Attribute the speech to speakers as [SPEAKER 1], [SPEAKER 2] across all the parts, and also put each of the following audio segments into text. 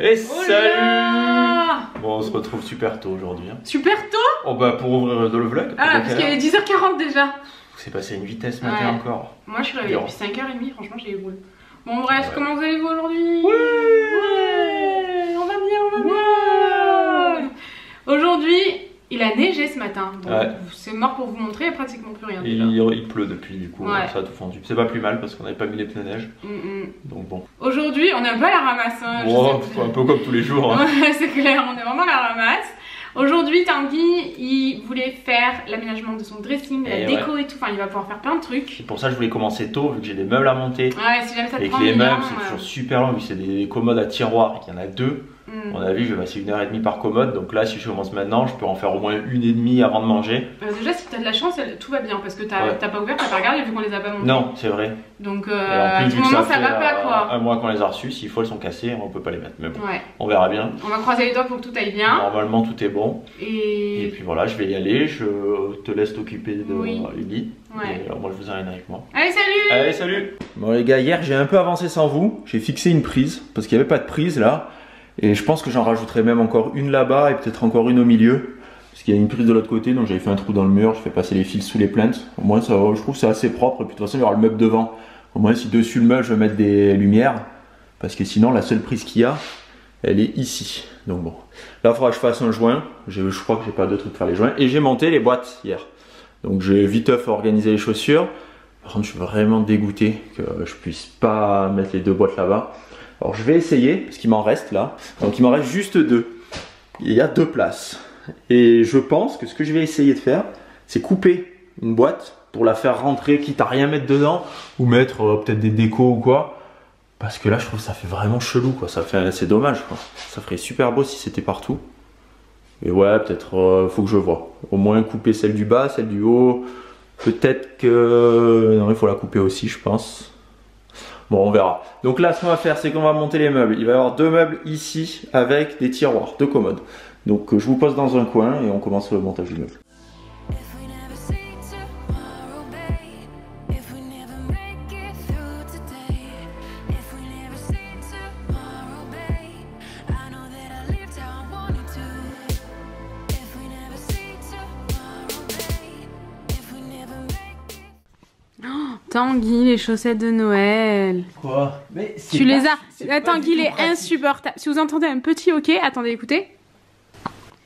[SPEAKER 1] Et salut! Bon, on se retrouve super tôt aujourd'hui. Hein.
[SPEAKER 2] Super tôt?
[SPEAKER 1] Oh bah pour ouvrir le vlog.
[SPEAKER 2] Ah, parce qu'il est 10h40 déjà.
[SPEAKER 1] C'est passé à une vitesse ce matin encore.
[SPEAKER 2] Moi je suis réveillée depuis 5h30, franchement j'ai eu boule. Bon bref, comment vous allez-vous aujourd'hui?
[SPEAKER 1] Ouais,
[SPEAKER 2] on va bien. Aujourd'hui, il a neigé ce matin. Bon, c'est mort pour vous montrer, il n'y a pratiquement plus rien.
[SPEAKER 1] Il pleut depuis, du coup, ça a tout fondu. C'est pas plus mal parce qu'on n'avait pas mis les pneus neige. Donc bon.
[SPEAKER 2] Aujourd'hui, on est un peu à la ramasse. Hein,
[SPEAKER 1] un peu comme tous les jours. Hein.
[SPEAKER 2] Ouais, c'est clair, on est vraiment à la ramasse. Aujourd'hui, Tanguy, il voulait faire l'aménagement de son dressing, la déco et tout. Enfin, il va pouvoir faire plein de trucs.
[SPEAKER 1] C'est pour ça que je voulais commencer tôt, vu que j'ai des meubles à monter.
[SPEAKER 2] Ouais, si jamais ça te prend
[SPEAKER 1] les meubles, c'est toujours super long, vu que c'est des commodes à tiroirs et qu'il y en a deux. À mon avis, je vais passer 1h30 par commode. Donc là, si je commence maintenant, je peux en faire au moins 1h30 avant de manger.
[SPEAKER 2] Déjà, si tu as de la chance, tout va bien parce que t'as pas ouvert, t'as pas regardé vu qu'on les a pas montés.
[SPEAKER 1] Non, c'est vrai.
[SPEAKER 2] Donc,
[SPEAKER 1] à tout moment,
[SPEAKER 2] ça va pas quoi.
[SPEAKER 1] Un mois qu'on les a reçus, s'il faut, elles sont cassées, on peut pas les mettre. Mais bon, on verra bien.
[SPEAKER 2] On va croiser les doigts pour que tout aille bien.
[SPEAKER 1] Normalement, tout est bon.
[SPEAKER 2] Et
[SPEAKER 1] puis voilà, je vais y aller. Je te laisse t'occuper de Lily. Et alors, moi, je vous emmène avec moi.
[SPEAKER 2] Allez, salut!
[SPEAKER 1] Allez, salut! Bon, les gars, hier, j'ai un peu avancé sans vous. J'ai fixé une prise parce qu'il n'y avait pas de prise là. Et je pense que j'en rajouterai même encore une là-bas et peut-être encore une au milieu. Parce qu'il y a une prise de l'autre côté, donc j'avais fait un trou dans le mur, je fais passer les fils sous les plaintes. Au moins, ça, je trouve que c'est assez propre. Et puis de toute façon, il y aura le meuble devant. Au moins, si dessus le meuble, je vais mettre des lumières. Parce que sinon, la seule prise qu'il y a, elle est ici. Donc bon. Là, il faudra que je fasse un joint. Je crois que j'ai pas de truc pour faire les joints. Et j'ai monté les boîtes hier. Donc j'ai viteuf organisé les chaussures. Par contre, je suis vraiment dégoûté que je puisse pas mettre les deux boîtes là-bas. Alors je vais essayer, parce qu'il m'en reste là. Donc il m'en reste juste deux. Il y a deux places. Et je pense que ce que je vais essayer de faire, c'est couper une boîte pour la faire rentrer, quitte à rien mettre dedans, ou mettre peut-être des décos ou quoi. Parce que là je trouve que ça fait vraiment chelou quoi. C'est dommage quoi. Ça ferait super beau si c'était partout. Et ouais, peut-être faut que je vois. Au moins couper celle du bas, celle du haut. Peut-être que... Non, il faut la couper aussi je pense. Bon, on verra. Donc là, ce qu'on va faire, c'est qu'on va monter les meubles. Il va y avoir deux meubles ici avec des tiroirs, deux commodes. Donc je vous pose dans un coin et on commence le montage du meuble.
[SPEAKER 2] Tanguy, les chaussettes de Noël.
[SPEAKER 1] Quoi? Mais
[SPEAKER 2] tu les as. Tanguy, il est insupportable. Si vous entendez un petit hoquet, attendez, écoutez.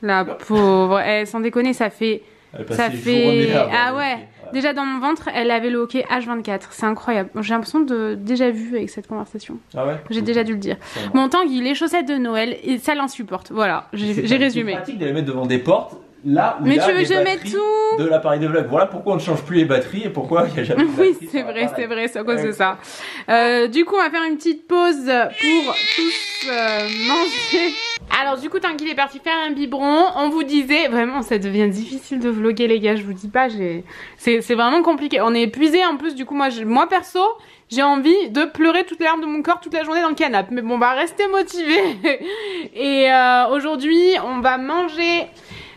[SPEAKER 2] La pauvre, sans déconner, ça fait. Ah ouais. Déjà dans mon ventre, elle avait le hoquet H24. C'est incroyable. J'ai l'impression de déjà vu avec cette conversation. Ah ouais? J'ai déjà dû le dire. Bon, Tanguy, les chaussettes de Noël, ça l'insupporte. Voilà, j'ai résumé.
[SPEAKER 1] C'est pratique de les mettre devant des portes. Là où
[SPEAKER 2] mais
[SPEAKER 1] il y a
[SPEAKER 2] tu veux que je mette
[SPEAKER 1] tout de l'appareil de vlog. Voilà pourquoi on ne change plus les batteries et pourquoi il n'y a jamais de
[SPEAKER 2] batterie. Oui, c'est vrai, c'est à cause de ça. Du coup, on va faire une petite pause pour tous manger. Alors du coup, Tanguy est parti faire un biberon. On vous disait, vraiment, ça devient difficile de vlogger les gars, je vous dis pas, c'est vraiment compliqué. On est épuisé en plus, du coup, moi perso, j'ai envie de pleurer toutes les larmes de mon corps toute la journée dans le canapé. Mais bon, on va rester motivés. Et aujourd'hui, on va manger...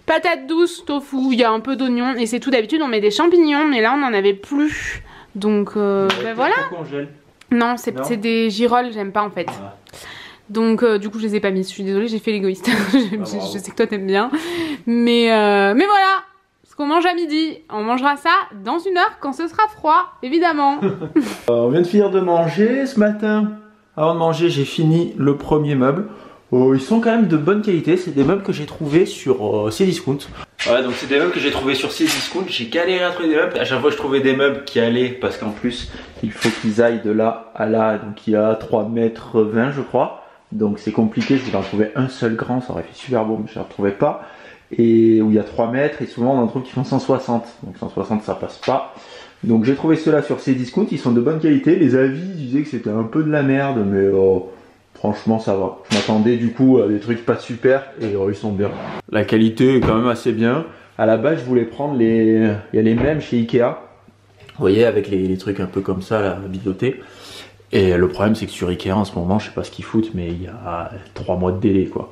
[SPEAKER 2] Patates douces, tofu, il y a un peu d'oignon et c'est tout. D'habitude on met des champignons mais là on n'en avait plus. Donc ben voilà. Non, c'est des girolles, j'aime pas en fait. Ah. Donc du coup je les ai pas mis, je suis désolée, j'ai fait l'égoïste. Je sais que toi t'aimes bien. Mais voilà, ce qu'on mange à midi, on mangera ça dans une heure quand ce sera froid, évidemment.
[SPEAKER 1] On vient de finir de manger ce matin. Avant de manger, j'ai fini le premier meuble. Ils sont quand même de bonne qualité, c'est des meubles que j'ai trouvés sur Cdiscount. Ouais, donc c'est des meubles que j'ai trouvés sur Cdiscount. J'ai galéré à trouver des meubles. À chaque fois je trouvais des meubles qui allaient, parce qu'en plus il faut qu'ils aillent de là à là. Donc il y a 3,20 m je crois. Donc c'est compliqué, je voulais en trouver un seul grand, ça aurait fait super beau, mais je ne le trouvais pas. Et où il y a 3 mètres, et souvent on en trouve qui font 160. Donc 160 ça passe pas. Donc j'ai trouvé ceux-là sur Cdiscount, ils sont de bonne qualité. Les avis disaient que c'était un peu de la merde, mais... franchement ça va, je m'attendais du coup à des trucs pas super et ils sont bien. La qualité est quand même assez bien. À la base je voulais prendre il y a les mêmes chez Ikea. Vous voyez avec les trucs un peu comme ça là, bibliothèque. Et le problème c'est que sur Ikea en ce moment je sais pas ce qu'ils foutent mais il y a 3 mois de délai quoi.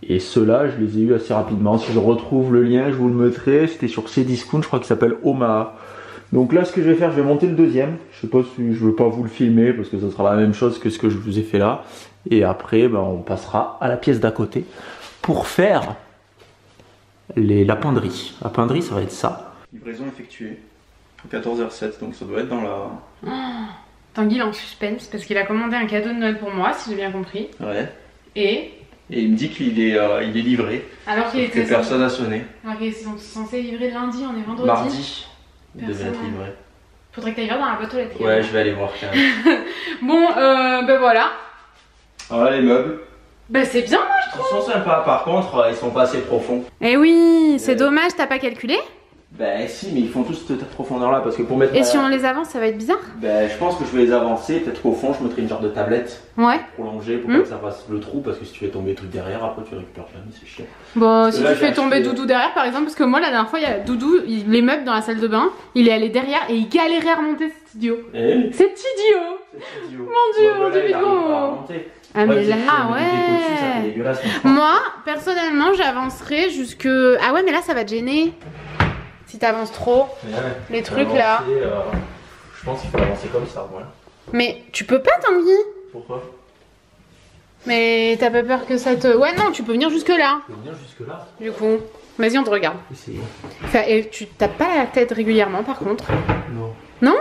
[SPEAKER 1] Et ceux-là je les ai eu assez rapidement. Si je retrouve le lien je vous le mettrai. C'était sur Cdiscount, je crois qu'il s'appelle Omaha. Donc là, ce que je vais faire, je vais monter le deuxième. Je sais pas si je veux pas vous le filmer parce que ça sera la même chose que ce que je vous ai fait là. Et après, ben, on passera à la pièce d'à côté pour faire la penderie. La penderie, ça va être ça. Livraison effectuée. 14h07, donc ça doit être dans la...
[SPEAKER 2] Tanguy, il est en suspense parce qu'il a commandé un cadeau de Noël pour moi, si j'ai bien compris.
[SPEAKER 1] Ouais.
[SPEAKER 2] Et
[SPEAKER 1] il me dit qu'il est, il est livré.
[SPEAKER 2] Alors qu'il était...
[SPEAKER 1] personne n'a sonné.
[SPEAKER 2] Alors qu'il est censé livrer lundi, on est vendredi.
[SPEAKER 1] Mardi. Il devait être livré.
[SPEAKER 2] Faudrait que tu ailles voir dans la boîte aux lettres.
[SPEAKER 1] Ouais, je vais aller voir quand même.
[SPEAKER 2] Bon, ben voilà.
[SPEAKER 1] Voilà les meubles.
[SPEAKER 2] Ben c'est bien, moi je trouve.
[SPEAKER 1] Ils sont sympas, par contre, ils sont pas assez profonds.
[SPEAKER 2] Eh oui, c'est dommage, t'as pas calculé?
[SPEAKER 1] Ben si, mais ils font tous cette profondeur là parce que pour mettre...
[SPEAKER 2] Et si on les avance, ça va être bizarre?
[SPEAKER 1] Ben je pense que je vais les avancer, peut-être qu'au fond je mettrai une genre de tablette.
[SPEAKER 2] Ouais.
[SPEAKER 1] Prolongée pour pas que ça fasse le trou parce que si tu fais tomber le truc derrière, après tu récupères jamais, c'est chiant.
[SPEAKER 2] Bon, si tu fais tomber Doudou derrière par exemple, parce que moi la dernière fois, il y a Doudou, les meubles dans la salle de bain, il est allé derrière et il galérait à remonter, cet idiot.
[SPEAKER 1] Eh
[SPEAKER 2] C'est idiot. Mon dieu, Bigon. Ah mais là, ouais. Moi, personnellement, j'avancerai jusque... Ah ouais, mais là, ça va te gêner. Si t'avances trop, les trucs là.
[SPEAKER 1] Je pense qu'il faut avancer comme ça, voilà.
[SPEAKER 2] Mais tu peux pas, Tanguy.
[SPEAKER 1] Pourquoi?
[SPEAKER 2] Mais t'as pas peur que ça te... Ouais, non, tu peux venir jusque là.
[SPEAKER 1] Je peux venir jusque là.
[SPEAKER 2] Du coup, vas-y, on te regarde. Et tu tapes pas la tête régulièrement, par contre?
[SPEAKER 1] Non.
[SPEAKER 2] Non?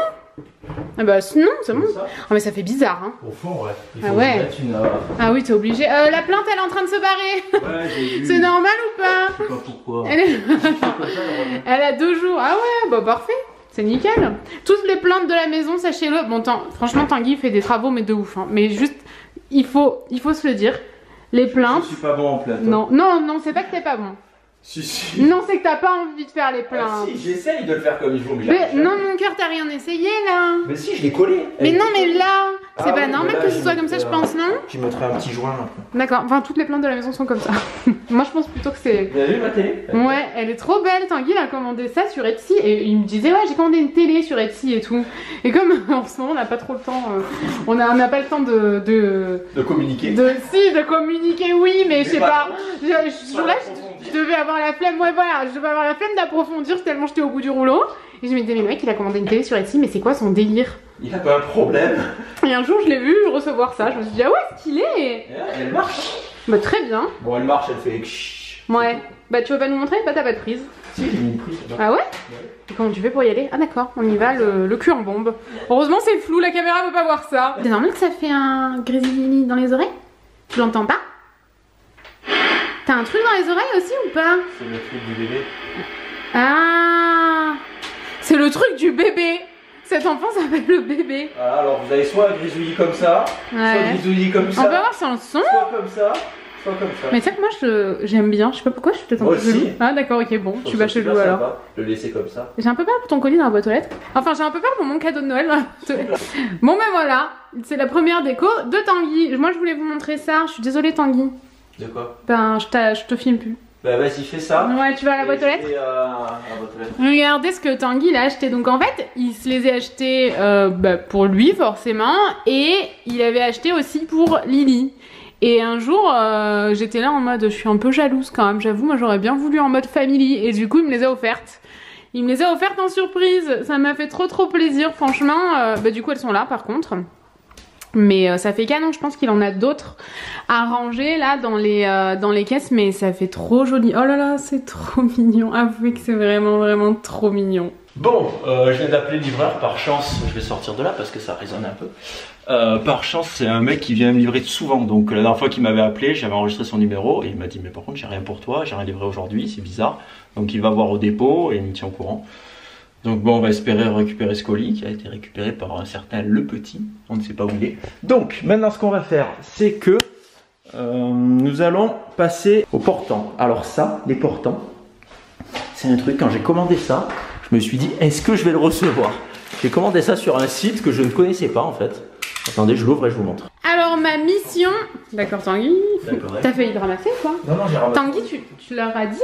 [SPEAKER 2] Ah bah non, c'est bon. Ah mais ça fait bizarre, hein.
[SPEAKER 1] Au fond, ouais. Il faut
[SPEAKER 2] mettre
[SPEAKER 1] une...
[SPEAKER 2] Ah oui, t'es obligé. La plainte, elle est en train de se barrer.
[SPEAKER 1] Ouais, j'ai vu.
[SPEAKER 2] C'est normal ou pas?
[SPEAKER 1] Je sais pas pourquoi.
[SPEAKER 2] Elle a 2 jours. Ah ouais, bah parfait. C'est nickel. Toutes les plaintes de la maison, sachez-le. Bon, franchement, Tanguy fait des travaux, mais de ouf. Hein. Mais juste, il faut se le dire. Les plaintes...
[SPEAKER 1] Je suis pas bon en plainte.
[SPEAKER 2] Non, non, non, c'est pas que t'es pas bon.
[SPEAKER 1] Si.
[SPEAKER 2] Non, c'est que t'as pas envie de faire les plaintes.
[SPEAKER 1] Ah, si, j'essaye de le faire comme il faut.
[SPEAKER 2] Mais non, mon cœur, t'as rien essayé là.
[SPEAKER 1] Mais si, je l'ai collé.
[SPEAKER 2] Mais non, mais là, c'est pas normal que ce soit comme ça, je pense, non?
[SPEAKER 1] Tu mettrais un petit joint après.
[SPEAKER 2] D'accord, enfin, toutes les plantes de la maison sont comme ça. Moi, je pense plutôt que c'est...
[SPEAKER 1] Vous avez vu ma télé?
[SPEAKER 2] Ouais, elle est trop belle. Tanguy, il a commandé ça sur Etsy et il me disait, ouais, j'ai commandé une télé sur Etsy et tout. Et comme en ce moment, on n'a pas trop le temps, on n'a pas le temps de
[SPEAKER 1] communiquer.
[SPEAKER 2] De communiquer, oui, mais je sais pas. Ce jour-là, je devais avoir la flemme, ouais, voilà, je devais avoir la flemme d'approfondir tellement j'étais au bout du rouleau. Et je me disais, mais le mec, il a commandé une télé sur Etsy, mais c'est quoi son délire?
[SPEAKER 1] Il a pas un problème.
[SPEAKER 2] Et un jour, je l'ai vu recevoir ça. Je me suis dit, ah ouais, stylé.
[SPEAKER 1] Et elle marche.
[SPEAKER 2] Bah, très bien.
[SPEAKER 1] Bon, elle marche, elle fait.
[SPEAKER 2] Ouais. Bah, tu veux pas nous montrer? Bah, t'as pas de prise.
[SPEAKER 1] Si, j'ai mis une prise.
[SPEAKER 2] Ah ouais? Et comment tu fais pour y aller? Ah, d'accord, on y va, le cul en bombe. Heureusement, c'est flou, la caméra peut pas voir ça. C'est normal que ça fait un grésillis dans les oreilles? Tu l'entends pas? T'as un truc dans les oreilles aussi ou pas?
[SPEAKER 1] C'est le truc du bébé.
[SPEAKER 2] Ah, c'est le truc du bébé. Cet enfant s'appelle le bébé.
[SPEAKER 1] Voilà, alors vous avez soit un grisouillis comme ça, soit grisouillis comme ça.
[SPEAKER 2] On peut voir si on le sent.
[SPEAKER 1] Soit comme ça, soit comme ça.
[SPEAKER 2] Mais tu sais que moi j'aime bien, je sais pas pourquoi, je suis peut-être un peu chelou. Ah d'accord, ok, bon, tu vas chelou alors.
[SPEAKER 1] Le laisser comme ça.
[SPEAKER 2] J'ai un peu peur pour ton colis dans la boîte aux lettres. Enfin, j'ai un peu peur pour mon cadeau de Noël dans la boîte aux lettres. Bon ben voilà, c'est la première déco de Tanguy. Moi je voulais vous montrer ça, je suis désolée Tanguy.
[SPEAKER 1] De quoi?
[SPEAKER 2] Ben je te filme plus.
[SPEAKER 1] Bah vas-y, fais ça.
[SPEAKER 2] Ouais, tu vas à la boîte aux lettres. Regardez ce que Tanguy il a acheté. Donc en fait, il se les a achetés pour lui forcément. Et il avait acheté aussi pour Lily. Et un jour, j'étais là en mode, je suis un peu jalouse quand même. J'avoue, moi j'aurais bien voulu en mode family. Et du coup, il me les a offertes. Il me les a offertes en surprise. Ça m'a fait trop plaisir. Franchement, du coup elles sont là par contre. Mais ça fait canon, je pense qu'il en a d'autres à ranger là dans les caisses, mais ça fait trop joli. Oh là là, c'est trop mignon, avouez que c'est vraiment trop mignon.
[SPEAKER 1] Bon, je viens d'appeler le livreur, par chance, je vais sortir de là parce que ça résonne un peu. Par chance, c'est un mec qui vient me livrer souvent, donc la dernière fois qu'il m'avait appelé, j'avais enregistré son numéro et il m'a dit mais par contre j'ai rien pour toi, j'ai rien livré aujourd'hui, c'est bizarre. Donc il va voir au dépôt et il me tient au courant. Donc bon, on va espérer récupérer ce colis qui a été récupéré par un certain Le Petit. On ne sait pas où il est. Donc maintenant ce qu'on va faire, c'est que nous allons passer aux portants. Alors ça, les portants, c'est un truc, quand j'ai commandé ça, je me suis dit, est-ce que je vais le recevoir? J'ai commandé ça sur un site que je ne connaissais pas en fait. Attendez, je l'ouvre et je vous montre.
[SPEAKER 2] Alors ma mission... D'accord Tanguy, t'as failli te ramasser quoi?
[SPEAKER 1] Non, j'ai ramassé.
[SPEAKER 2] Tanguy, tu leur as dit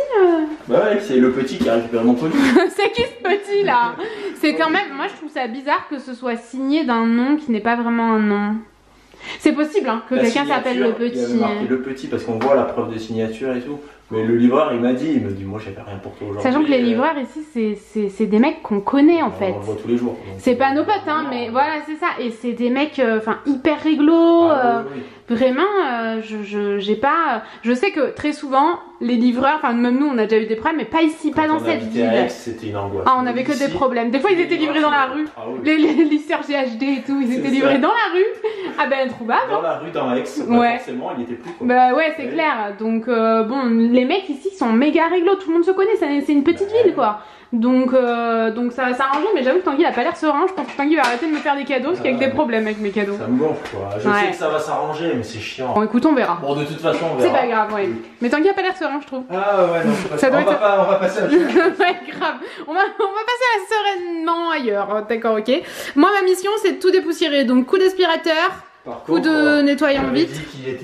[SPEAKER 1] Bah ouais, c'est Le Petit qui a récupéré mon colis.
[SPEAKER 2] C'est qui ce petit là? C'est quand même... Moi je trouve ça bizarre que ce soit signé d'un nom qui n'est pas vraiment un nom. C'est possible hein, que quelqu'un s'appelle Le Petit.
[SPEAKER 1] Il y avait marqué Le Petit parce qu'on voit la preuve de signature et tout. Mais le livreur, il me dit, moi j'avais rien pour toi aujourd'hui.
[SPEAKER 2] Sachant que les livreurs ici, c'est des mecs qu'on connaît en fait.
[SPEAKER 1] On le voit tous les jours.
[SPEAKER 2] C'est pas nos potes, hein, mais voilà, c'est ça. Et c'est des mecs, hyper réglo.
[SPEAKER 1] Oui.
[SPEAKER 2] Vraiment, je sais que très souvent, les livreurs, enfin même nous, on a déjà eu des problèmes, mais pas ici, pas dans cette ville.
[SPEAKER 1] C'était une angoisse.
[SPEAKER 2] Ah, on avait que des problèmes. Des fois, ils étaient livrés dans la rue.
[SPEAKER 1] Ah, oui.
[SPEAKER 2] Les listeurs GHD et tout, ils étaient livrés dans la rue. Ah ben, introuvable.
[SPEAKER 1] Dans la rue, dans Aix,
[SPEAKER 2] ouais.
[SPEAKER 1] Forcément, il était plus quoi.
[SPEAKER 2] Bah ouais, c'est clair. Donc, bon, les mecs ici sont méga réglo, tout le monde se connaît, c'est une petite ville quoi. Donc ça va s'arranger, mais j'avoue que Tanguy il a pas l'air serein. Je pense que Tanguy va arrêter de me faire des cadeaux parce qu'il y a que des problèmes avec mes cadeaux.
[SPEAKER 1] Ça me gonfle quoi. Je sais que ça va s'arranger, mais c'est chiant.
[SPEAKER 2] Bon, écoute, on verra.
[SPEAKER 1] Bon, de toute façon, on verra.
[SPEAKER 2] C'est pas grave, ouais. Mais Tanguy a pas l'air serein, je trouve.
[SPEAKER 1] Ah ouais, non,
[SPEAKER 2] ça doit
[SPEAKER 1] on va passer à la chose.
[SPEAKER 2] ouais, grave. On va passer à sereinement ailleurs. D'accord, ok. Moi, ma mission, c'est de tout dépoussiérer. Donc, coup d'aspirateur, coup de nettoyant vite.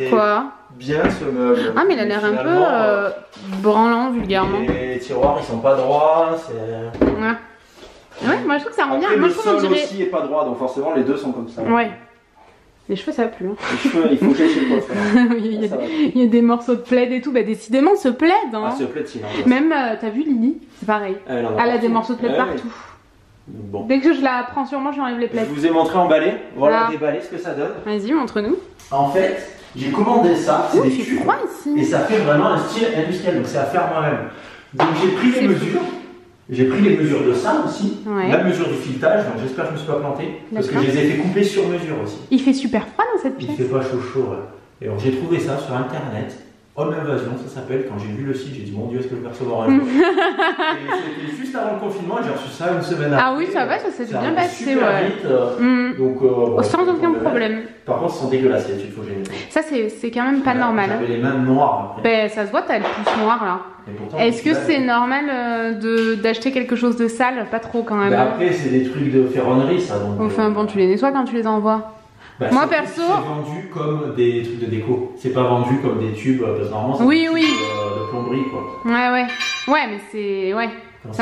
[SPEAKER 2] Quoi?
[SPEAKER 1] Bien ce meuble.
[SPEAKER 2] Ah, mais il a l'air un peu branlant vulgairement.
[SPEAKER 1] Les tiroirs ils sont pas droits, c'est.
[SPEAKER 2] Ouais, moi je trouve que ça rend bien. Moi
[SPEAKER 1] Le
[SPEAKER 2] je trouve qu'on
[SPEAKER 1] sol
[SPEAKER 2] dirait.
[SPEAKER 1] aussi est pas droit, donc forcément les deux sont comme ça.
[SPEAKER 2] Ouais. Les cheveux ça va plus. Hein.
[SPEAKER 1] Les cheveux, il faut que j'aille chez le coiffeur.
[SPEAKER 2] il y a des morceaux de plaid et tout. Bah décidément ce plaid. Hein.
[SPEAKER 1] Ah, ce plaid sinon.
[SPEAKER 2] Même, t'as vu Lily? C'est pareil. Elle a des morceaux de plaid partout.
[SPEAKER 1] Bon.
[SPEAKER 2] Dès que je la prends sur moi, j'enlève les plaids.
[SPEAKER 1] Je vous ai montré en balai. Voilà des balais, ce que ça donne.
[SPEAKER 2] Vas-y, montre-nous.
[SPEAKER 1] En fait. J'ai commandé ça, c'est des tubes,
[SPEAKER 2] ici.
[SPEAKER 1] et ça fait vraiment un style industriel, donc c'est à faire moi-même. Donc j'ai pris les mesures, de ça aussi, la mesure du filetage, donc j'espère que je ne me suis pas planté, parce que je les ai fait couper sur mesure aussi.
[SPEAKER 2] Il fait super froid dans cette pièce.
[SPEAKER 1] Il fait pas chaud, ouais. Et alors j'ai trouvé ça sur internet, Home Invasion, ça s'appelle. Quand j'ai vu le site, j'ai dit mon Dieu, est-ce que je vais recevoir un jour? Et c'était juste avant le confinement, j'ai reçu ça une semaine après.
[SPEAKER 2] Ah oui, ça va, ça s'est bien passé,
[SPEAKER 1] super vite, donc,
[SPEAKER 2] sans aucun problème.
[SPEAKER 1] Par contre, ils sont dégueulasses, il faut que j'ai nettoyé.
[SPEAKER 2] Ça, c'est quand même pas normal.
[SPEAKER 1] J'avais les mains noires après.
[SPEAKER 2] Ben, ça se voit, t'as le pouce noir là. Est-ce que c'est normal d'acheter quelque chose de sale? Pas trop quand même.
[SPEAKER 1] Ben après, c'est des trucs de ferronnerie, ça. Donc,
[SPEAKER 2] enfin bon, tu les nettoies quand tu les envoies.
[SPEAKER 1] Bah,
[SPEAKER 2] moi perso,
[SPEAKER 1] c'est vendu comme des trucs de déco. C'est pas vendu comme des tubes parce que normalement c'est des tubes de plomberie quoi.
[SPEAKER 2] Ouais, mais c'est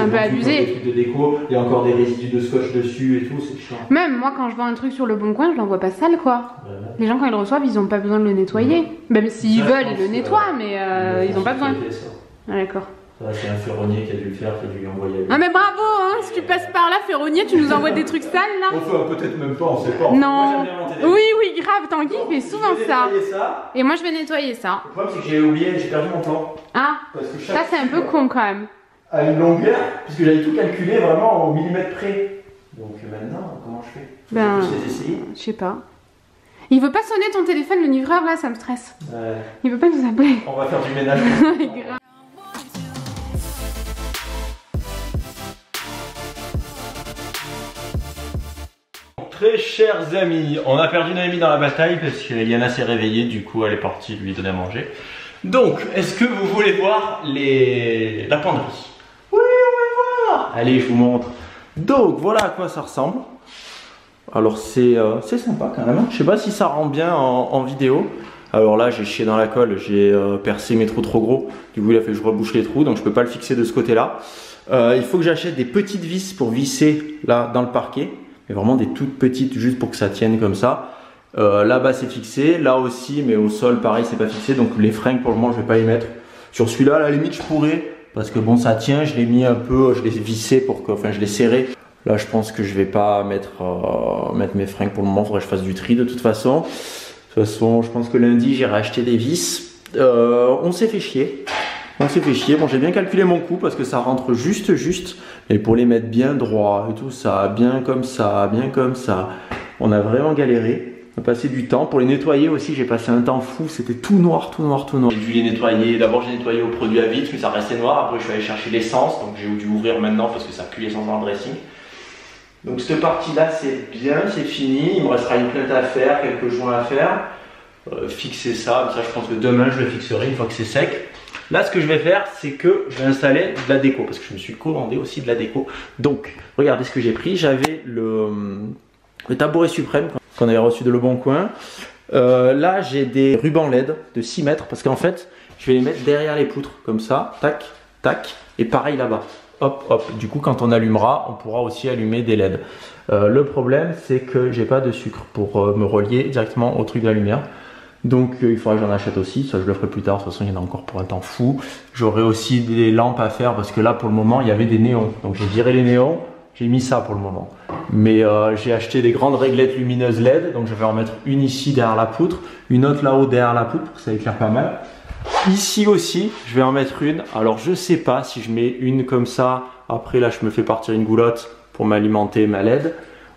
[SPEAKER 2] un peu abusé.
[SPEAKER 1] Des trucs de déco, il y a encore des résidus de scotch dessus et tout, c'est chiant.
[SPEAKER 2] Même moi quand je vends un truc sur le bon coin, je l'envoie pas sale quoi. Les gens quand ils le reçoivent, ils ont pas besoin de le nettoyer. Même s'ils veulent, ils le nettoient, mais ils ont pas besoin. Ah, d'accord.
[SPEAKER 1] C'est un ferronnier qui a dû le faire, qui a dû lui envoyer.
[SPEAKER 2] Ah mais bravo hein, si tu passes par là, ferronnier, tu nous envoies des trucs sales là.
[SPEAKER 1] Enfin peut-être même pas, on sait pas.
[SPEAKER 2] Non. Oui, grave, Tanguy fait souvent ça. Et moi je vais nettoyer ça.
[SPEAKER 1] Le problème c'est que j'ai oublié, j'ai perdu mon plan.
[SPEAKER 2] Ah, ça c'est un peu con quand même.
[SPEAKER 1] À une longueur, puisque j'avais tout calculé vraiment au millimètre près. Donc maintenant, comment je fais?
[SPEAKER 2] Ben,
[SPEAKER 1] je essayer.
[SPEAKER 2] Je sais pas. Il veut pas sonner ton téléphone, le livreur là, ça me stresse. Il veut pas nous appeler.
[SPEAKER 1] On va faire du ménage.
[SPEAKER 2] Grave.
[SPEAKER 1] Très chers amis, on a perdu Noémie dans la bataille parce que Yana s'est réveillée, du coup elle est partie lui donner à manger. Donc, est-ce que vous voulez voir la penderie? Oui, on va voir. Allez, je vous montre. Donc, voilà à quoi ça ressemble. Alors, c'est sympa quand même. Je sais pas si ça rend bien en vidéo. Alors là, j'ai chié dans la colle, j'ai percé mes trous trop gros. Du coup, il a fait que je rebouche les trous, donc je peux pas le fixer de ce côté-là. Il faut que j'achète des petites vis pour visser là dans le parquet. Mais vraiment des toutes petites, juste pour que ça tienne comme ça. Là-bas c'est fixé, là aussi, mais au sol pareil c'est pas fixé, donc les fringues pour le moment je vais pas y mettre. Sur celui-là à la limite je pourrais, parce que bon ça tient, je l'ai mis un peu, je l'ai vissé pour que, enfin je l'ai serré. Là je pense que je vais pas mettre mes fringues pour le moment, il faudrait que je fasse du tri de toute façon. De toute façon je pense que lundi j'irai acheter des vis. On s'est fait chier. Bon j'ai bien calculé mon coût parce que ça rentre juste, mais pour les mettre bien droit et tout ça, bien comme ça, on a vraiment galéré, on a passé du temps. Pour les nettoyer aussi, j'ai passé un temps fou, c'était tout noir. J'ai dû les nettoyer, d'abord j'ai nettoyé au produit à vitre, mais ça restait noir, après je suis allé chercher l'essence, donc j'ai dû ouvrir maintenant parce que ça pue l'essence dans le dressing. Donc cette partie-là c'est bien, c'est fini, il me restera une plainte à faire, quelques joints à faire, fixer ça, je pense que demain je le fixerai une fois que c'est sec. Là, ce que je vais faire, c'est que je vais installer de la déco parce que je me suis commandé aussi de la déco. Donc, regardez ce que j'ai pris. J'avais le tabouret suprême qu'on avait reçu de Le Bon Coin. Là, j'ai des rubans LED de 6 mètres parce qu'en fait, je vais les mettre derrière les poutres comme ça, tac, tac, et pareil là-bas. Hop, hop. Du coup, quand on allumera, on pourra aussi allumer des LED. Le problème, c'est que j'ai pas de sucre pour me relier directement au truc de la lumière. Donc il faudra que j'en achète aussi, ça je le ferai plus tard, de toute façon il y en a encore pour un temps fou. J'aurai aussi des lampes à faire parce que là pour le moment il y avait des néons. Donc j'ai viré les néons, j'ai mis ça pour le moment. Mais j'ai acheté des grandes réglettes lumineuses LED, donc je vais en mettre une ici derrière la poutre, une autre là-haut derrière la poutre pour que ça éclaire pas mal. Ici aussi je vais en mettre une, alors je sais pas si je mets une comme ça, après là je me fais partir une goulotte pour m'alimenter ma LED.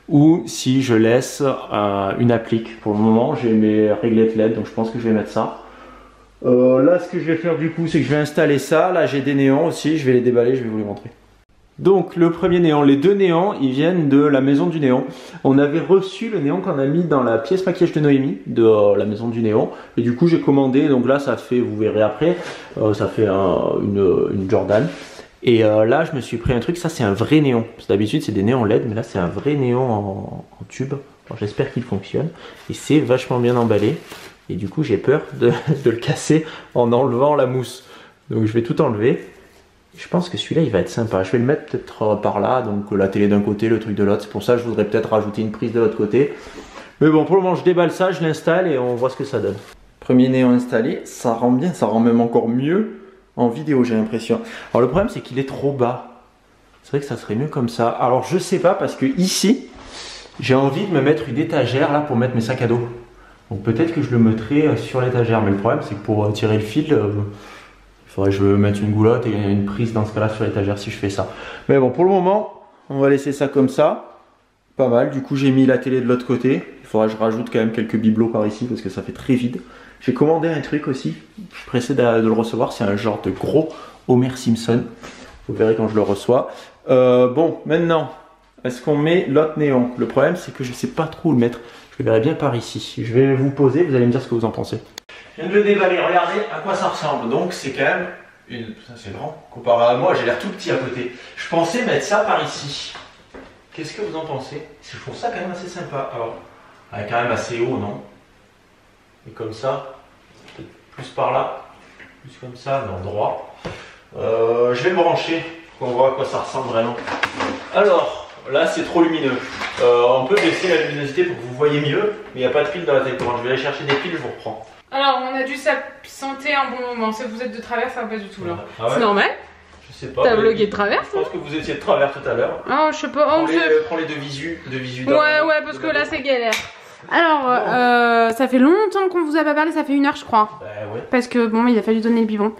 [SPEAKER 1] Ou si je laisse une applique. Pour le moment j'ai mes réglettes LED, donc je pense que je vais mettre ça. Là ce que je vais faire du coup c'est que je vais installer ça. Là j'ai des néons aussi, je vais les déballer, je vais vous les montrer. Donc le premier néon, les deux néons ils viennent de la maison du néon. On avait reçu le néon qu'on a mis dans la pièce maquillage de Noémie de la maison du néon. Et du coup j'ai commandé, donc là ça fait, vous verrez après, ça fait une Jordan. Et là je me suis pris un truc, ça c'est un vrai néon. D'habitude c'est des néons LED, mais là c'est un vrai néon en tube. J'espère qu'il fonctionne. Et c'est vachement bien emballé. Et du coup j'ai peur de le casser en enlevant la mousse. Donc je vais tout enlever. Je pense que celui-là il va être sympa. Je vais le mettre peut-être par là, donc la télé d'un côté, le truc de l'autre. C'est pour ça que je voudrais peut-être rajouter une prise de l'autre côté. Mais bon, pour le moment je déballe ça, je l'installe et on voit ce que ça donne. Premier néon installé, ça rend bien, ça rend même encore mieux en vidéo j'ai l'impression. Alors le problème c'est qu'il est trop bas. C'est vrai que ça serait mieux comme ça. Alors je sais pas parce que ici j'ai envie de me mettre une étagère là pour mettre mes sacs à dos. Donc peut-être que je le mettrai sur l'étagère. Mais le problème c'est que pour tirer le fil, il faudrait que je mette une goulotte et une prise dans ce cas là sur l'étagère si je fais ça. Mais bon pour le moment on va laisser ça comme ça. Pas mal. Du coup j'ai mis la télé de l'autre côté. Il faudra que je rajoute quand même quelques bibelots par ici parce que ça fait très vide. J'ai commandé un truc aussi, je suis pressé de le recevoir, c'est un genre de gros Homer Simpson. Vous verrez quand je le reçois. Bon, maintenant, est-ce qu'on met l'autre néon? Le problème, c'est que je ne sais pas trop où le mettre. Je le verrai bien par ici. Je vais vous poser, vous allez me dire ce que vous en pensez. Je viens de le déballer, regardez à quoi ça ressemble. Donc, c'est quand même une... Ça, c'est grand. Comparé à moi, j'ai l'air tout petit à côté. Je pensais mettre ça par ici. Qu'est-ce que vous en pensez? Je trouve ça quand même assez sympa. Alors, quand même assez haut, non? Et comme ça, peut-être plus par là, plus comme ça, non, droit. Je vais le brancher pour qu'on voit à quoi ça ressemble vraiment. Alors, là c'est trop lumineux. On peut baisser la luminosité pour que vous voyez mieux, mais il n'y a pas de pile dans la télécommande. Je vais aller chercher des piles, je vous reprends.
[SPEAKER 2] Alors, on a dû s'absenter un bon moment. Si vous êtes de travers, ça va pas du tout là.
[SPEAKER 1] Ah ouais,
[SPEAKER 2] c'est normal.
[SPEAKER 1] Je sais pas.
[SPEAKER 2] T'as vlogué de travers?
[SPEAKER 1] Je pense que vous étiez de travers tout à l'heure.
[SPEAKER 2] Oh, je sais pas.
[SPEAKER 1] Prends les deux visus.
[SPEAKER 2] Ouais, parce que là c'est galère. Alors, ça fait longtemps qu'on vous a pas parlé, ça fait 1 heure je crois.
[SPEAKER 1] Bah ouais.
[SPEAKER 2] Parce que bon, il a fallu donner le biberon.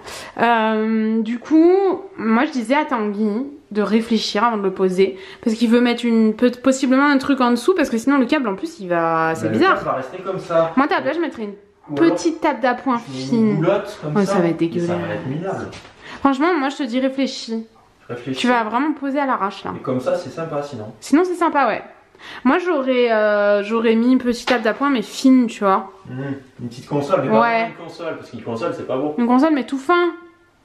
[SPEAKER 2] Du coup, moi je disais à Tanguy de réfléchir avant de le poser. Parce qu'il veut mettre possiblement un truc en dessous, parce que sinon le câble en plus il va... C'est bizarre.
[SPEAKER 1] Ça va rester comme ça.
[SPEAKER 2] Moi à ta place je mettrais une petite table d'appoint fine.
[SPEAKER 1] Une goulotte comme ça.
[SPEAKER 2] Ça va être dégueulasse.
[SPEAKER 1] Ça va être minable.
[SPEAKER 2] Franchement, moi je te dis réfléchis. Tu vas vraiment poser à l'arrache là.
[SPEAKER 1] Et comme ça c'est sympa sinon.
[SPEAKER 2] Sinon c'est sympa, ouais. Moi j'aurais mis une petite table d'appoint mais fine, tu vois.
[SPEAKER 1] Une petite console, mais pas une console, parce qu'une console c'est pas beau.
[SPEAKER 2] Une console mais tout fin.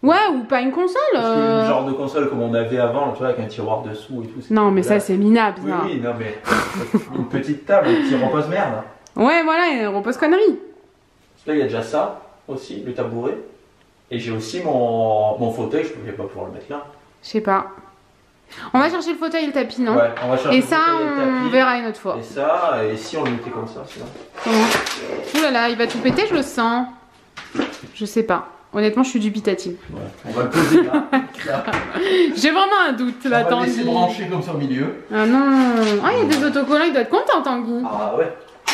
[SPEAKER 2] Ouais, ou pas une console.
[SPEAKER 1] Parce que le genre de console comme on avait avant, tu vois, avec un tiroir dessous et tout.
[SPEAKER 2] Non mais ça c'est minable ça.
[SPEAKER 1] Oui, non mais une petite table, un petit repose-merde.
[SPEAKER 2] Ouais voilà, repose connerie.
[SPEAKER 1] Là il y a déjà ça aussi, le tabouret. Et j'ai aussi mon fauteuil, je ne vais pas pouvoir le mettre là.
[SPEAKER 2] Je sais pas. On va chercher le fauteuil et le tapis, non?
[SPEAKER 1] Ouais, on va chercher
[SPEAKER 2] et ça, on verra une autre fois.
[SPEAKER 1] Et ça, et si on le mettait comme ça, sinon.
[SPEAKER 2] Ouh là là, il va tout péter, je le sens. Je sais pas. Honnêtement, je suis dubitative.
[SPEAKER 1] Ouais, on va le poser là.
[SPEAKER 2] J'ai vraiment un doute là, Tanguy.
[SPEAKER 1] On va le laisser brancher comme ça au milieu.
[SPEAKER 2] Ah non. Ah, il y a des autocollants, il doit être content, Tanguy.
[SPEAKER 1] Ah ouais.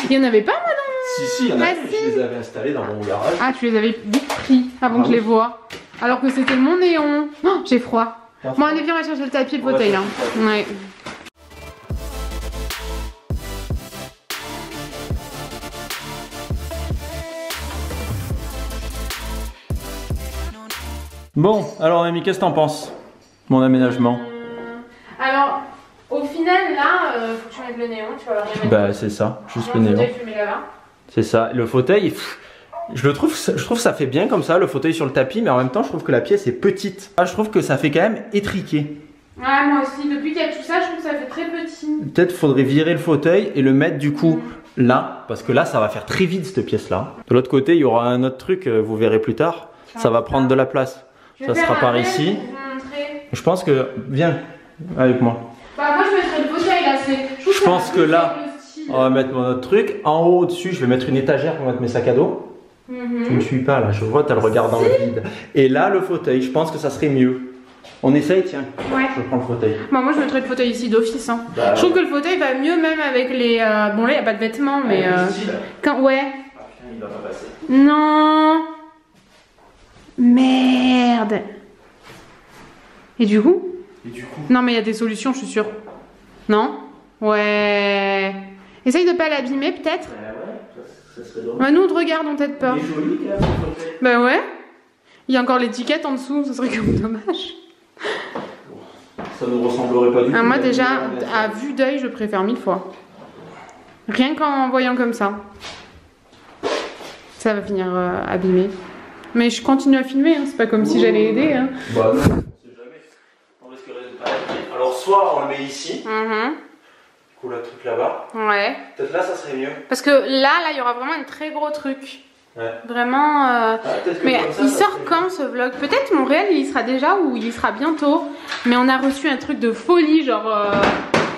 [SPEAKER 2] Il y en avait pas, moi, non?
[SPEAKER 1] Si, il y en avait. Je les avais installés dans mon garage.
[SPEAKER 2] Ah, tu les avais vite pris avant que je les vois. Alors que c'était mon néon. Oh, j'ai froid. Bon, allez, viens, on va chercher le tapis et le fauteuil là. Ouais.
[SPEAKER 1] Bon, alors Amy, qu'est-ce que t'en penses? Mon aménagement.
[SPEAKER 2] Alors, au final, là, faut que tu mettes le néon, tu vas rien mettre.
[SPEAKER 1] Bah, c'est ça, juste le néon. C'est ça, le fauteuil, je trouve ça fait bien comme ça, le fauteuil sur le tapis, mais en même temps, je trouve que la pièce est petite. Je trouve que ça fait quand même étriqué.
[SPEAKER 2] Ouais, moi aussi, depuis qu'il y a tout ça, je trouve que ça fait très petit.
[SPEAKER 1] Peut-être faudrait virer le fauteuil et le mettre du coup là, parce que là, ça va faire très vide cette pièce-là. De l'autre côté, il y aura un autre truc, vous verrez plus tard, ça va prendre de la place. Ça sera par ici. Je pense que, viens avec moi.
[SPEAKER 2] Bah, moi, je mettrais le fauteuil là,
[SPEAKER 1] je pense que là, on va mettre mon autre truc. En haut, au-dessus, je vais mettre une étagère pour mettre mes sacs à dos. Tu me suis pas là, je vois, tu as le regard dans le vide. Et là, le fauteuil, je pense que ça serait mieux. On essaye, tiens.
[SPEAKER 2] Ouais.
[SPEAKER 1] Je prends le fauteuil.
[SPEAKER 2] Bah, moi, je mettrais le fauteuil ici d'office. Hein. Bah, je trouve que le fauteuil va mieux même avec les. Bon, là, il n'y a pas de vêtements, mais. Quand... Ouais.
[SPEAKER 1] Ah, putain, il va pas passer.
[SPEAKER 2] Non. Merde. Et du coup? Non, mais il y a des solutions, je suis sûre. Non? Ouais. Essaye de pas l'abîmer, peut-être.
[SPEAKER 1] Ouais, ça serait drôle.
[SPEAKER 2] Bah, nous, on te regarde, on t'aide pas.
[SPEAKER 1] Il est joli, quand même.
[SPEAKER 2] Bah, ouais. Il y a encore l'étiquette en dessous, ce serait comme dommage.
[SPEAKER 1] Ça ne ressemblerait pas du tout.
[SPEAKER 2] Moi, déjà, à vue d'œil, je préfère 1000 fois. Rien qu'en voyant comme ça. Ça va finir abîmé. Mais je continue à filmer, hein. C'est pas comme si j'allais aider. Hein.
[SPEAKER 1] Bah non, on sait jamais. On risquerait de pas l'abîmer. Alors, soit on le met ici. Du coup, le truc là-bas.
[SPEAKER 2] Ouais.
[SPEAKER 1] Peut-être là, ça serait mieux.
[SPEAKER 2] Parce que là, il y aura vraiment un très gros truc.
[SPEAKER 1] Ouais.
[SPEAKER 2] Vraiment. Mais
[SPEAKER 1] ça,
[SPEAKER 2] il sort quand ce vlog? Peut-être Montréal, il y sera déjà ou il y sera bientôt. Mais on a reçu un truc de folie, genre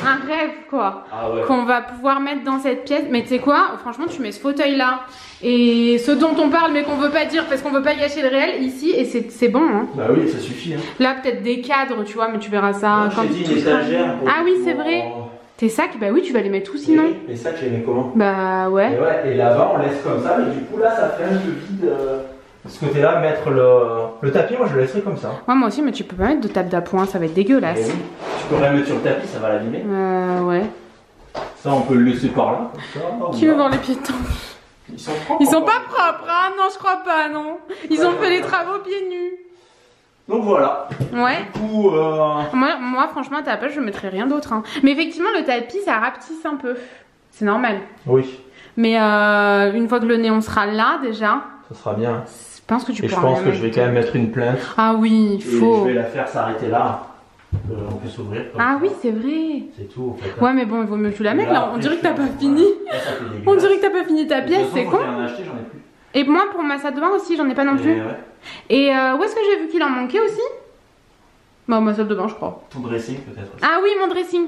[SPEAKER 2] un rêve quoi.
[SPEAKER 1] Ah ouais.
[SPEAKER 2] Qu'on va pouvoir mettre dans cette pièce. Mais tu sais quoi? Franchement, tu mets ce fauteuil là et ce dont on parle, mais qu'on veut pas dire parce qu'on veut pas gâcher le réel ici et c'est bon. Hein.
[SPEAKER 1] Bah oui, ça suffit. Hein.
[SPEAKER 2] Là, peut-être des cadres, tu vois, mais tu verras ça.
[SPEAKER 1] Non,
[SPEAKER 2] quand
[SPEAKER 1] dit une étagère.
[SPEAKER 2] Ah oui, c'est vrai. Tes sacs, bah oui, tu vas les mettre où sinon?
[SPEAKER 1] Les sacs, je les mets comment?
[SPEAKER 2] Bah ouais.
[SPEAKER 1] Et là-bas, on laisse comme ça, mais du coup, là, ça fait un peu vide. De ce côté-là, mettre le tapis, moi, je le laisserai comme ça.
[SPEAKER 2] Ouais, moi aussi, mais tu peux pas mettre de table d'appoint, ça va être dégueulasse.
[SPEAKER 1] Oui. Tu peux rien mettre sur le tapis, ça va l'abîmer.
[SPEAKER 2] Ouais.
[SPEAKER 1] Ça, on peut le laisser par là, comme ça.
[SPEAKER 2] Qui veut voir les piétons?
[SPEAKER 1] Ils sont propres.
[SPEAKER 2] Ils sont pas propres, hein? Non, je crois pas, non. Ils ont fait les travaux pieds nus.
[SPEAKER 1] Donc voilà.
[SPEAKER 2] Ouais.
[SPEAKER 1] Du coup,
[SPEAKER 2] moi, franchement, à ta place, je mettrais rien d'autre. Hein. Mais effectivement, le tapis, ça rapetisse un peu. C'est normal.
[SPEAKER 1] Oui.
[SPEAKER 2] Mais une fois que le néon sera là, déjà.
[SPEAKER 1] Ça sera bien.
[SPEAKER 2] Je pense que tu pourras.
[SPEAKER 1] Et je pense que je vais quand même mettre une plainte.
[SPEAKER 2] Ah oui, il faut.
[SPEAKER 1] Et je vais la faire s'arrêter là. On peut s'ouvrir.
[SPEAKER 2] Ah oui, c'est vrai.
[SPEAKER 1] C'est tout, en fait.
[SPEAKER 2] Ouais, mais bon, il vaut mieux que tu la mettes là. On dirait que t'as pas fini. On dirait que t'as pas fini ta pièce, c'est con.
[SPEAKER 1] J'en ai acheté, j'en ai plus.
[SPEAKER 2] Et moi, pour ma salle de bain aussi, j'en ai pas non plus. Et où est-ce que j'ai vu qu'il en manquait aussi? Bah, ma salle de bain, je crois.
[SPEAKER 1] Ton dressing, peut-être.
[SPEAKER 2] Ah oui, mon dressing.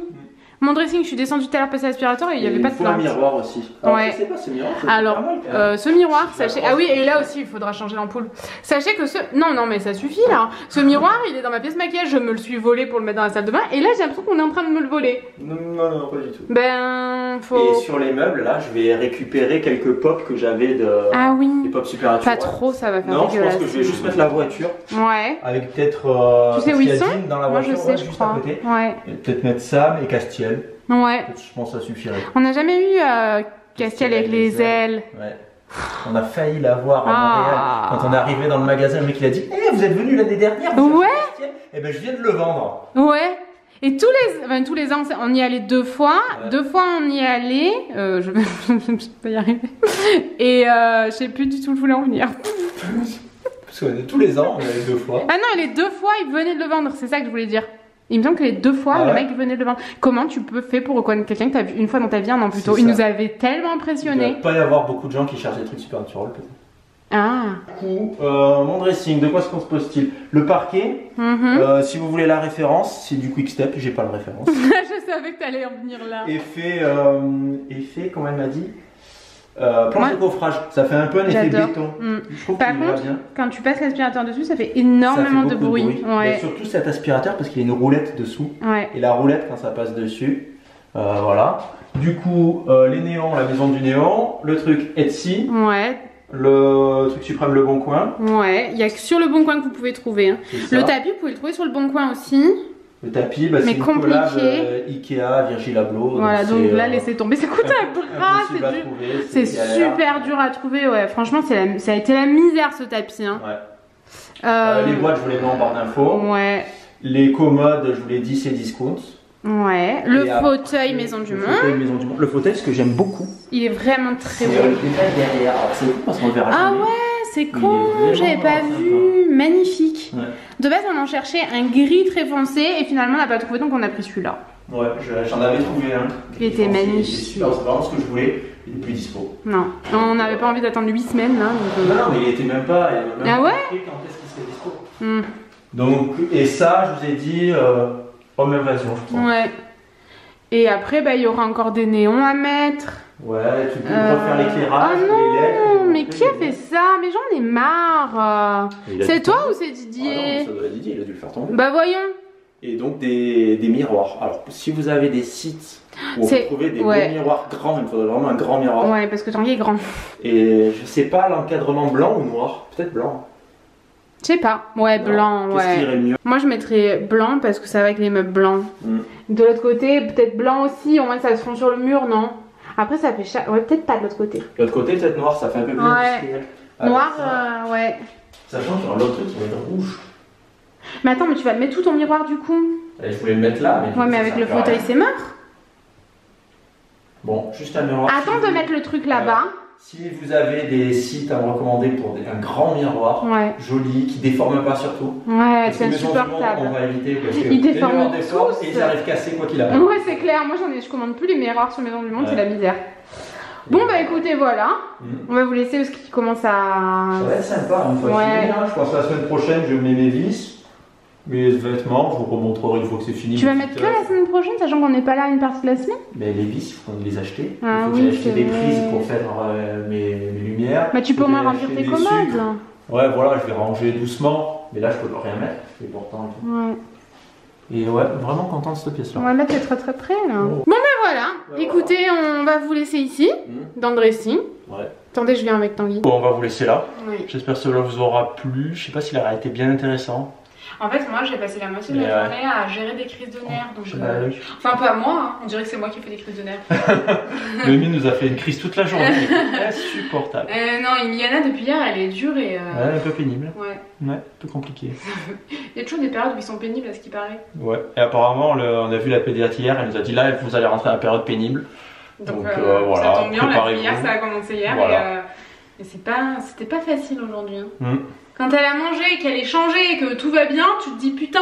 [SPEAKER 2] Mon dressing, je suis descendue tout à l'heure passer l'aspirateur et il n'y avait pas de plante.
[SPEAKER 1] Un miroir aussi. Alors,
[SPEAKER 2] ouais.
[SPEAKER 1] Je sais pas, ce miroir.
[SPEAKER 2] Alors, ce miroir, sachez. Ah oui, et là aussi, il faudra changer l'ampoule. Sachez que ce. Non, mais ça suffit là. Ce miroir, il est dans ma pièce maquillage. Je me le suis volé pour le mettre dans la salle de bain. Et là, j'ai l'impression qu'on est en train de me le voler.
[SPEAKER 1] Non, pas du tout.
[SPEAKER 2] Ben, faut.
[SPEAKER 1] Et sur les meubles, là, je vais récupérer quelques pops que j'avais de.
[SPEAKER 2] Ah oui.
[SPEAKER 1] Des pops Super Nature.
[SPEAKER 2] Pas trop, ça va faire
[SPEAKER 1] non,
[SPEAKER 2] dégueulasse.
[SPEAKER 1] je pense que je vais juste mettre la voiture.
[SPEAKER 2] Ouais.
[SPEAKER 1] Avec peut-être.
[SPEAKER 2] Tu sais où ils sont?
[SPEAKER 1] Dans la voiture,
[SPEAKER 2] moi, je sais, je
[SPEAKER 1] juste
[SPEAKER 2] crois.
[SPEAKER 1] à côté.
[SPEAKER 2] Ouais.
[SPEAKER 1] Peut-être mettre Sam et Castiel.
[SPEAKER 2] Ouais.
[SPEAKER 1] Je pense que ça suffirait.
[SPEAKER 2] On n'a jamais eu Castiel avec les ailes.
[SPEAKER 1] Ouais. On a failli l'avoir à Montréal. Quand on est arrivé dans le magasin, le mec il a dit vous êtes venu l'année dernière
[SPEAKER 2] ouais.
[SPEAKER 1] Eh ben je viens de le vendre.
[SPEAKER 2] Ouais. Et tous les ans, on y allait 2 fois. Ouais. 2 fois on y allait. Je vais pas y arriver. Et je sais plus du tout où je voulais en venir.
[SPEAKER 1] Parce que tous les ans, on y allait 2 fois.
[SPEAKER 2] Ah non, les 2 fois, il venait de le vendre. C'est ça que je voulais dire. Il me semble que les 2 fois, le mec venait de le vendre. Comment tu peux faire pour reconnaître quelqu'un que tu as vu une fois dans ta vie un an plus tôt? Il nous avait tellement impressionnés.
[SPEAKER 1] Il ne doit pas y avoir beaucoup de gens qui cherchent des trucs Supernatural peut-être.
[SPEAKER 2] Ah.
[SPEAKER 1] Du coup, mon dressing, de quoi se compose-t-il? Le parquet, si vous voulez la référence, c'est du Quick Step, j'ai pas la référence.
[SPEAKER 2] Je savais que tu allais en venir là.
[SPEAKER 1] Et fait, comme elle m'a dit, planche de gaufrage, ça fait un peu un effet béton. Je trouve
[SPEAKER 2] par contre, bien. Quand tu passes l'aspirateur dessus, ça fait énormément de bruit. Ouais.
[SPEAKER 1] Et surtout cet aspirateur parce qu'il y a une roulette dessous. Ouais. Et la roulette, quand ça passe dessus, voilà. Du coup, les néons, la maison du néon, le truc Etsy. Ouais. Le truc suprême Le Bon Coin. Ouais, il n'y a que sur Le Bon Coin que vous pouvez trouver. Hein. Le tapis, vous pouvez le trouver sur Le Bon Coin aussi. Le tapis, bah, c'est une collab Ikea, Virgil Abloh.
[SPEAKER 2] Voilà, donc là, laissez tomber. Ça coûte un bras, c'est super dur à trouver. Ouais, franchement, ça a été la misère ce tapis. Hein. Ouais.
[SPEAKER 1] Les boîtes, je vous les mets en barre d'infos. Ouais. Les commodes, je vous l'ai dit, c'est discount.
[SPEAKER 2] Ouais. Le fauteuil Maison du Monde.
[SPEAKER 1] Le fauteuil, ce que j'aime beaucoup.
[SPEAKER 2] Il est vraiment très beau.
[SPEAKER 1] Derrière. Alors, c'est cool parce qu'on le verra jamais.
[SPEAKER 2] Ah ouais, c'est con, j'avais pas vu. Magnifique. Ouais. De base, on en cherchait un gris très foncé et finalement, on n'a pas trouvé, donc on a pris celui-là.
[SPEAKER 1] Ouais, j'en avais trouvé un.
[SPEAKER 2] Il était magnifique.
[SPEAKER 1] C'est vraiment ce que je voulais. Il n'est plus dispo.
[SPEAKER 2] Non, on n'avait pas envie d'attendre 8 semaines là.
[SPEAKER 1] Non, mais il était même pas.
[SPEAKER 2] Ah ouais?
[SPEAKER 1] Quand est-ce qu'il serait dispo? Donc, et ça, je vous ai dit. Home Invasion, je crois. Ouais.
[SPEAKER 2] Et après, bah, il y aura encore des néons à mettre.
[SPEAKER 1] Ouais, tu peux refaire l'éclairage, les LED.
[SPEAKER 2] mais qui a fait ça? Mais j'en ai marre. C'est toi ou c'est Didier?
[SPEAKER 1] Ah non, ça doit être Didier, il a dû le faire tomber.
[SPEAKER 2] Bah voyons.
[SPEAKER 1] Et donc des miroirs. Alors si vous avez des sites où on peut trouver des beaux miroirs grands, il faudrait vraiment un grand miroir.
[SPEAKER 2] Ouais, parce que Tanguy est grand.
[SPEAKER 1] Et je sais pas l'encadrement blanc ou noir, peut-être blanc.
[SPEAKER 2] Je sais pas, ouais, blanc, ouais.
[SPEAKER 1] Qu'est-ce qui irait mieux?
[SPEAKER 2] Moi je mettrais blanc parce que ça va avec les meubles blancs. De l'autre côté, peut-être blanc aussi, au moins ça se fond sur le mur, non? Après ça fait cher, ouais, peut-être pas de l'autre côté.
[SPEAKER 1] De l'autre côté, peut-être noir, ça fait un peu plus industriel.
[SPEAKER 2] Noir, ouais.
[SPEAKER 1] Sachant qu'il y aura l'autre truc qui va être rouge.
[SPEAKER 2] Mais attends, mais tu vas mettre tout ton miroir du coup?
[SPEAKER 1] Il faut le mettre là. Mais
[SPEAKER 2] ouais, mais avec le fauteuil, c'est mort.
[SPEAKER 1] Bon, juste un miroir.
[SPEAKER 2] Attends de mettre le truc là-bas.
[SPEAKER 1] Si vous avez des sites à me recommander pour un grand miroir, joli, qui déforme pas surtout.
[SPEAKER 2] Ouais, c'est insupportable.
[SPEAKER 1] On va éviter parce que
[SPEAKER 2] ils déforment
[SPEAKER 1] tous. Et ils arrivent cassés quoi qu'il arrive.
[SPEAKER 2] Ouais, c'est clair. Moi, je commande plus les miroirs sur Maison du Monde, c'est la misère. Bon, bah écoutez, voilà. On va vous laisser parce qu'il commence à.
[SPEAKER 1] Ça va être sympa une fois fini. Je pense que la semaine prochaine, je mets mes vis. Mes vêtements, je vous remontrerai une fois que c'est fini.
[SPEAKER 2] Tu vas mettre que la semaine prochaine, sachant qu'on n'est pas là une partie de la semaine?
[SPEAKER 1] Mais les vis, il faut les acheter.
[SPEAKER 2] Ah,
[SPEAKER 1] il faut acheter des prises pour faire mes lumières.
[SPEAKER 2] Mais tu peux au moins remplir tes commodes.
[SPEAKER 1] Ouais, voilà, je vais ranger doucement. Mais là, je peux rien mettre. C'est important. Ouais. Et ouais, vraiment content de cette pièce-là.
[SPEAKER 2] On va mettre très très près là. Bon, ben voilà. Écoutez, on va vous laisser ici, dans le dressing. Ouais. Attendez, je viens avec Tanguy.
[SPEAKER 1] Bon, on va vous laisser là. J'espère que cela vous aura plu. Je sais pas s'il a été bien intéressant.
[SPEAKER 2] En fait, moi j'ai passé la moitié de la journée à gérer des crises de nerfs. Donc, enfin, pas moi, hein. On dirait que c'est moi qui fais des crises de nerfs.
[SPEAKER 1] Noémie nous a fait une crise toute la journée. Insupportable.
[SPEAKER 2] Non, Iliana, depuis hier, elle est dure et.
[SPEAKER 1] Ouais, un peu pénible.
[SPEAKER 2] Ouais.
[SPEAKER 1] Ouais, un peu compliqué.
[SPEAKER 2] Il y a toujours des périodes où ils sont pénibles à ce qui paraît.
[SPEAKER 1] Ouais, et apparemment, on a vu la pédiatre hier, elle nous a dit là, vous allez rentrer à la période pénible.
[SPEAKER 2] Donc voilà, ça tombe bien, la hier, ça a commencé hier. Voilà. Et c'était pas facile aujourd'hui. Hein. Quand elle a mangé, qu'elle est changée et que tout va bien, tu te dis putain,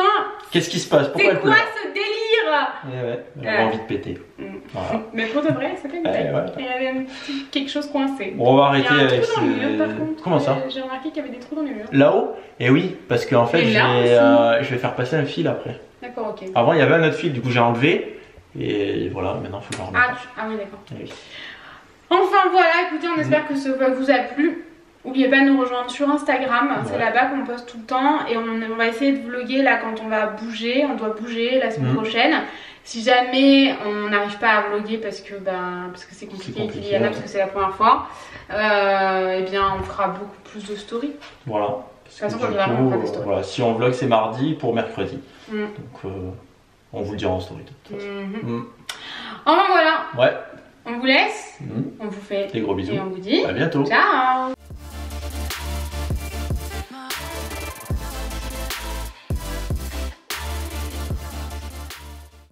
[SPEAKER 1] qu'est-ce qui se passe? Pourquoi
[SPEAKER 2] c'est quoi ce délire?
[SPEAKER 1] Ouais, elle a envie de péter.
[SPEAKER 2] Voilà. Mais pour de vrai, c'est pas une tête. Il y avait quelque chose coincé.
[SPEAKER 1] Bon, on va arrêter avec
[SPEAKER 2] ces... mur, par contre.
[SPEAKER 1] Comment ça?
[SPEAKER 2] J'ai remarqué qu'il y avait des trous dans les murs.
[SPEAKER 1] Là-haut? Et oui, parce qu'en fait, je vais faire passer un fil après.
[SPEAKER 2] D'accord, ok.
[SPEAKER 1] Avant, il y avait un autre fil, du coup, j'ai enlevé. Et voilà, maintenant, il faut le remettre.
[SPEAKER 2] Ah oui, d'accord. Oui. Enfin voilà, écoutez, on espère que ça vous a plu. N'oubliez pas de nous rejoindre sur Instagram, c'est là-bas qu'on poste tout le temps et on va essayer de vlogger là quand on va bouger, on doit bouger la semaine prochaine. Si jamais on n'arrive pas à vlogger parce que c'est compliqué avec Iliana parce que c'est la première fois, eh bien on fera beaucoup plus de stories.
[SPEAKER 1] Voilà.
[SPEAKER 2] De toute façon, on fera des stories.
[SPEAKER 1] Voilà, si on vlog c'est mardi pour mercredi. Donc on vous le dira en story de toute façon.
[SPEAKER 2] Enfin voilà.
[SPEAKER 1] Ouais.
[SPEAKER 2] On vous laisse, on vous fait
[SPEAKER 1] des gros bisous
[SPEAKER 2] et on vous dit
[SPEAKER 1] à bientôt.
[SPEAKER 2] Ciao.